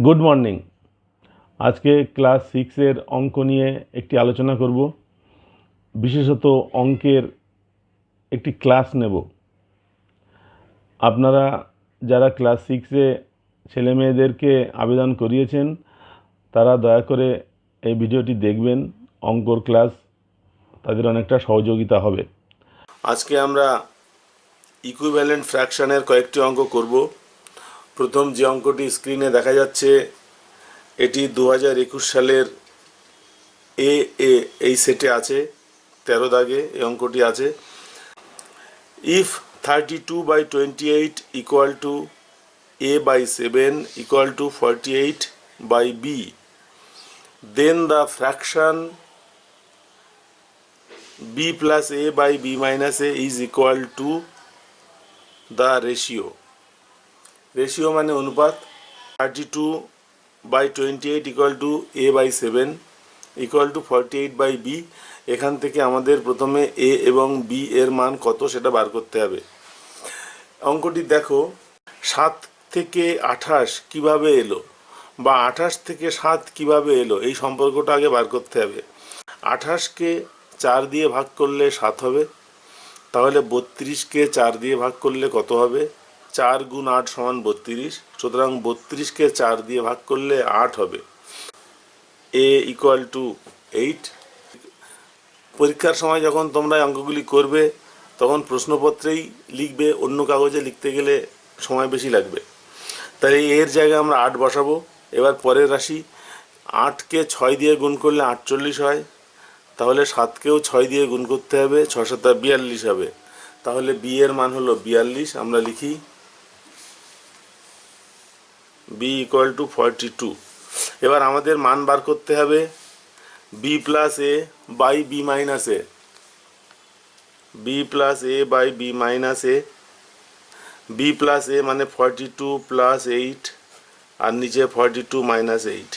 Good morning. আজকে class 6-এর অঙ্ক নিয়ে একটি আলোচনা করব। বিশেষত অঙ্কের একটি ক্লাস নেব। আপনারা যারা ক্লাস 6-এ ছেলে মেয়েদেরকে আবেদন করিয়েছেন তারা দয়া করে এই ভিডিওটি দেখবেন। অঙ্কর ক্লাস তাদের অনেকটা সহযোগিতা হবে। আজকে আমরা ইকুইভ্যালেন্ট ফ্র্যাকশনের কয়েকটি অঙ্ক করব। প্রথম যে অঙ্কটি স্ক্রিনে দেখা যাচ্ছে এটি 2021 সালের এই সেটে আছে, 13 দাগে এই অঙ্কটি আছে। If 32/28 equal to a/7 equal to 48/b, then the fraction b plus a by b minus a is equal to the ratio মানে অনুপাত 32/28 equal to a/7 equal to 48/b। এখান থেকে আমাদের প্রথমে a এবং b এর মান কত সেটা বার করতে হবে। অঙ্কটি দেখো, 7 থেকে 28 কিভাবে এলো বা 28 থেকে 7 কিভাবে এলো এই সম্পর্কটা আগে বার করতে হবে। 28কে 4 দিয়ে ভাগ করলে 7 হবে, তাহলে 32কে 4 দিয়ে ভাগ করলে কত হবে? 4 গুণ 8 সমান 32, সুতরাং 32কে 4 দিয়ে ভাগ করলে 8 হবে। a equal to 8। পরীক্ষার সময় যখন তোমরা অঙ্কগুলি করবে তখন প্রশ্নপত্রেই লিখবে, অন্য কাগজে লিখতে গেলে সময় বেশি লাগবে। তাই এর জায়গায় আমরা 8 বসাবো। এবার পরের রাশি, 8কে 6 দিয়ে গুণ করলে 48 হয়, তাহলে 7কেও 6 দিয়ে গুণ করতে হবে, 6 7 42 হবে। তাহলে b এর মান হলো 42। আমরা লিখি b ইকুয়াল টু 42। এবার আমাদের মান বার করতে হবে b plus a by b minus a, b plus a by b minus a। b plus a মানে 42 প্লাস 8 আর নিচে 42 মাইনাস 8।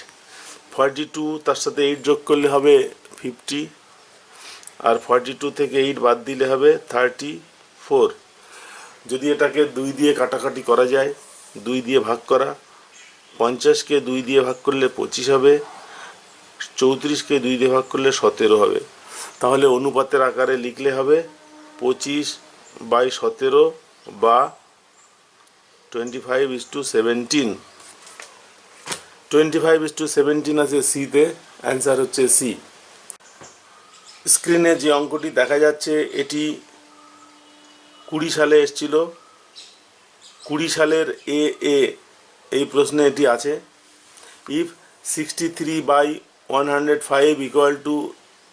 42 তার সাথে 8 যোগ করলে হবে 50, আর 42 থেকে 8 বাদ দিলে হবে 34। যদি এটাকে 2 দিয়ে কাটাকাটি করা যায়, 2 দিয়ে ভাগ করা, 50কে 2 দিয়ে ভাগ করলে 25 হবে, 34কে 2 দিয়ে ভাগ করলে 17 হবে। তাহলে অনুপাতের আকারে লিখলে হবে 25/17 বা 25:17। 25:17 আছে সিতে, অ্যান্সার হচ্ছে সি। স্ক্রিনে যে অঙ্কটি দেখা যাচ্ছে এটি 20 সালে এসেছিল। 20 সালের এই প্রশ্নে এটি আছে। If 63/105 equal to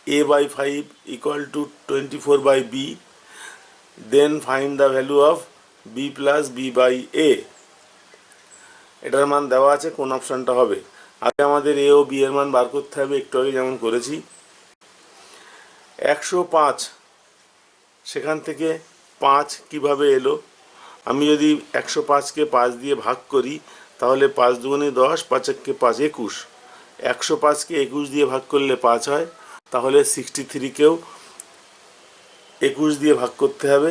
a/5 equal to 24/b, then find the value of b plus b/a। এটার মান দেওয়া আছে, কোন অপশানটা হবে? আগে আমাদের a ও b এর মান বার করতে হবে, একটু আগে যেমন করেছি। 105, সেখান থেকে 5 কিভাবে এলো? আমি যদি 105কে 5 দিয়ে ভাগ করি তাহলে 5 দুগুণে 10, 5 একে 5 21। 105কে 21 দিয়ে ভাগ করলে 5 হয়, তাহলে 63কেও 21 দিয়ে ভাগ করতে হবে।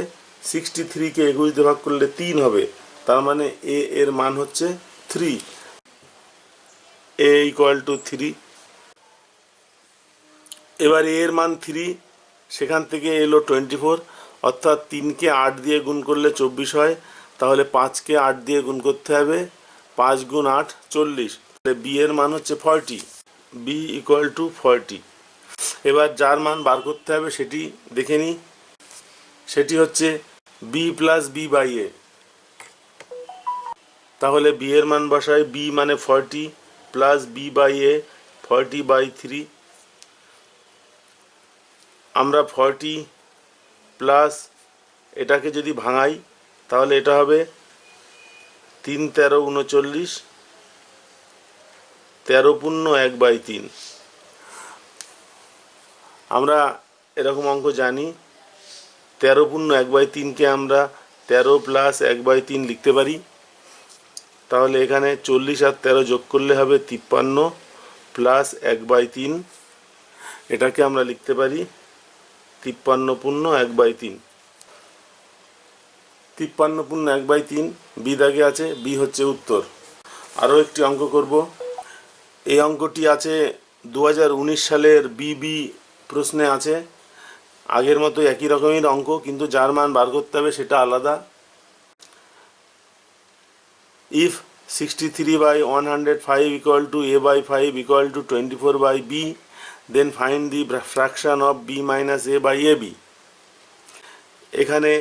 63কে 21 দিয়ে ভাগ করলে 3 হবে, তার মানে a এর মান হচ্ছে 3। a equal to 3। এবার a এর মান 3, সেখান থেকে এলো 24, অর্থাৎ 3কে 8 দিয়ে গুণ করলে 24 হয়, তাহলে 5কে 8 দিয়ে গুণ করতে হবে, 5 গুণ 8 40। তাহলে b এর মান হচ্ছে 40। b equal to 40। এবার যার মান বার করতে হবে সেটি দেখে নিই। সেটি হচ্ছে b প্লাস b/a। তাহলে b এর মান বসাই, b মানে 40 প্লাস b/a 40/3। আমরা 40 প্লাস এটাকে যদি ভাঙাই তাহলে এটা হবে 3 13 39, 13 পূর্ণ 1/3। আমরা এরকম অঙ্ক জানি, 13 পূর্ণ 1/3কে আমরা 13 প্লাস 1/3 লিখতে পারি। তাহলে এখানে 40 আর 13 যোগ করলে হবে 53 প্লাস 1/3। এটাকে আমরা লিখতে পারি 53 পূর্ণ 1/3। 53 পূর্ণ 1/3 বি দাগে আছে, বি হচ্ছে উত্তর। আরও একটি অঙ্ক করব। এই অঙ্কটি আছে 2019 সালের বিবি প্রশ্নে আছে। আগের মতো একই রকমের অঙ্ক, কিন্তু যার মান বার করতে হবে সেটা আলাদা। If 63/105 equal to a/5 equal to 24/b, then find the fraction of b minus a/ab. এখানে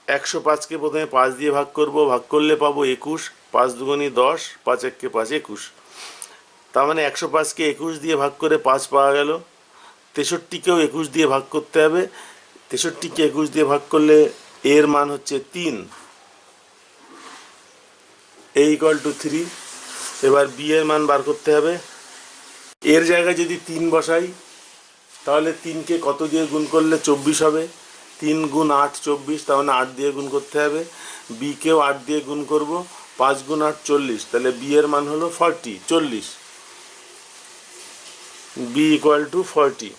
105কে প্রথমে 5 দিয়ে ভাগ করব, ভাগ করলে পাবো 21, 5 দুগুণী 10, 5 একে 5, 21। তার মানে 105কে 21 দিয়ে ভাগ করে 5 পাওয়া গেল। 63কেও 21 দিয়ে ভাগ করতে হবে। 63কে 21 দিয়ে ভাগ করলে এর মান হচ্ছে 3, a equal to 3। এবার বি এর মান বার করতে হবে। এর জায়গায় যদি 3 বসাই তাহলে 3কে কত দিয়ে গুণ করলে 24 হবে? 3 গুণ 8 24, তার মানে 8 দিয়ে গুণ করতে হবে। বিকেও 8 দিয়ে গুণ করব, 5 গুণ 8 40, তাহলে বি এর মান হলো 40। B equal to 40।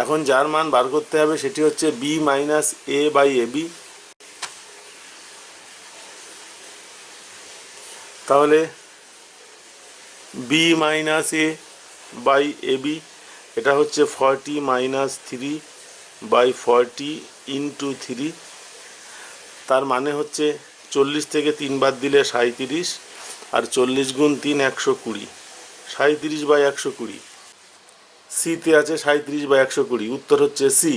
এখন যার মান বার করতে হবে সেটি হচ্ছে B minus A by A B. তাহলে B minus A by A B, এটা হচ্ছে 40 মাইনাস 3/40 ইন্টু 3। তার মানে হচ্ছে 40 থেকে 3 বাদ দিলে 37, আর 40 গুণ 3 120, 37/120। সিতে আছে 37/120, উত্তর হচ্ছে সি।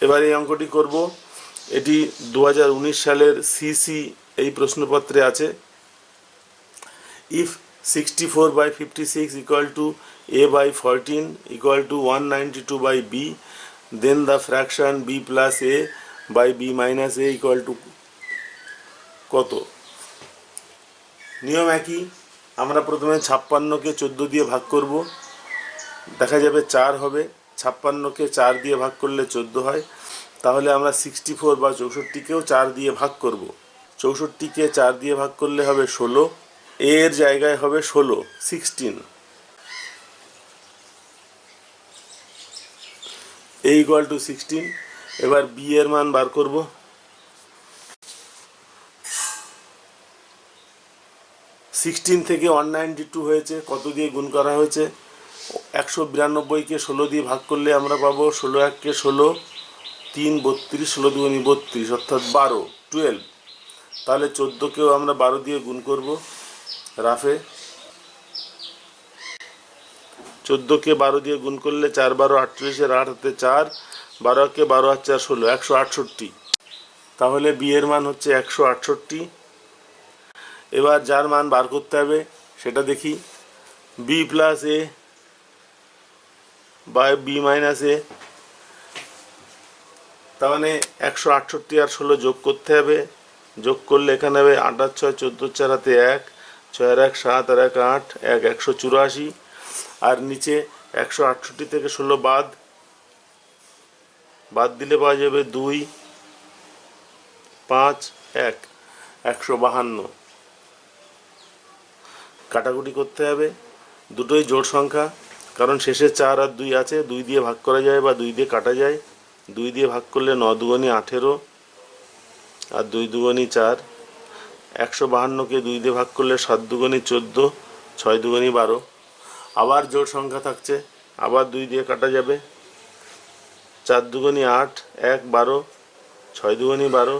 এবার এই অঙ্কটি করব। এটি 2019 সালের সিসি এই প্রশ্নপত্রে আছে। If 64/56 equal to a/14 equal to 192/b, then the fraction b plus a by b minus a equal to কত? নিয়ম একই। আমরা প্রথমে 56কে 14 দিয়ে ভাগ করব, দেখা যাবে 4 হবে। 56কে 4 দিয়ে ভাগ করলে 14 হয়। তাহলে আমরা 64 বা 64কেও 4 দিয়ে ভাগ করব। 64কে 4 দিয়ে ভাগ করলে হবে 16, এর জায়গায় হবে 16, 16, a ইকুয়াল টু 16। এবার বি এর মান বার করব। 16 থেকে 192 হয়েছে, কত দিয়ে গুণ করা হয়েছে? 192কে 16 দিয়ে ভাগ করলে আমরা পাবো 16 1কে 16, 3 32, 16 দুগুণী 32, অর্থাৎ 12। তাহলে 14কেও আমরা 12 দিয়ে গুণ করব রাফে। 14কে 12 দিয়ে গুণ করলে 4 12 48, 8 হাতে 4, 12কে 12 আর 4 16, 168। তাহলে বি এর মান হচ্ছে 168। এবার যার মান বার করতে হবে সেটা দেখি। B plus A by B minus A, তার মানে 168 আর 16 যোগ করতে হবে। যোগ করলে এখানে হবে 8 আর 6 14, 4 হাতে 1, 6 আর 1 7, আর 1 8, 184। আর নিচে 168 থেকে 16 বাদ দিলে পাওয়া যাবে 2 5 1, 152। কাটাকুটি করতে হবে, দুটোই জোড় সংখ্যা, কারণ শেষে 4 আর 2 আছে। 2 দিয়ে ভাগ করা যায় বা 2 দিয়ে কাটা যায়। 2 দিয়ে ভাগ করলে 9 দুগুণী 18, আর 2 দুগুণী 4। 152কে 2 দিয়ে ভাগ করলে 7 দুগুণী 14, 6 দুগুণী 12। আবার জোড় সংখ্যা থাকছে, আবার 2 দিয়ে কাটা যাবে। 4 দুগুণী 8, 1 12, 6 দুগুণী 12,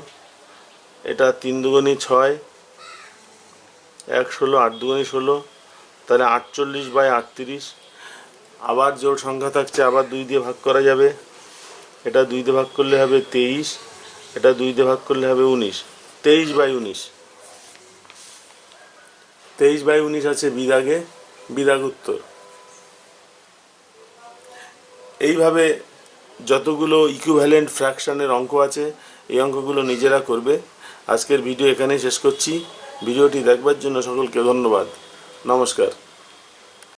এটা 3 দুগুণী 6, 1 16, 8 দুগুণী 16, তাহলে 48/38। আবার জোড় সংখ্যা থাকছে, আবার 2 দিয়ে ভাগ করা যাবে। এটা 2 দিয়ে ভাগ করলে হবে 23, এটা 2 দিয়ে ভাগ করলে হবে 19, 23/19। 23/19 আছে বিদাগ উত্তর। এইভাবে যতগুলো ইকুইভ্যালেন্ট ফ্র্যাকশনের অঙ্ক আছে এই অঙ্কগুলো নিজেরা করবে। আজকের ভিডিও এখানেই শেষ করছি। ভিডিওটি দেখবার জন্য সকলকে ধন্যবাদ। নমস্কার।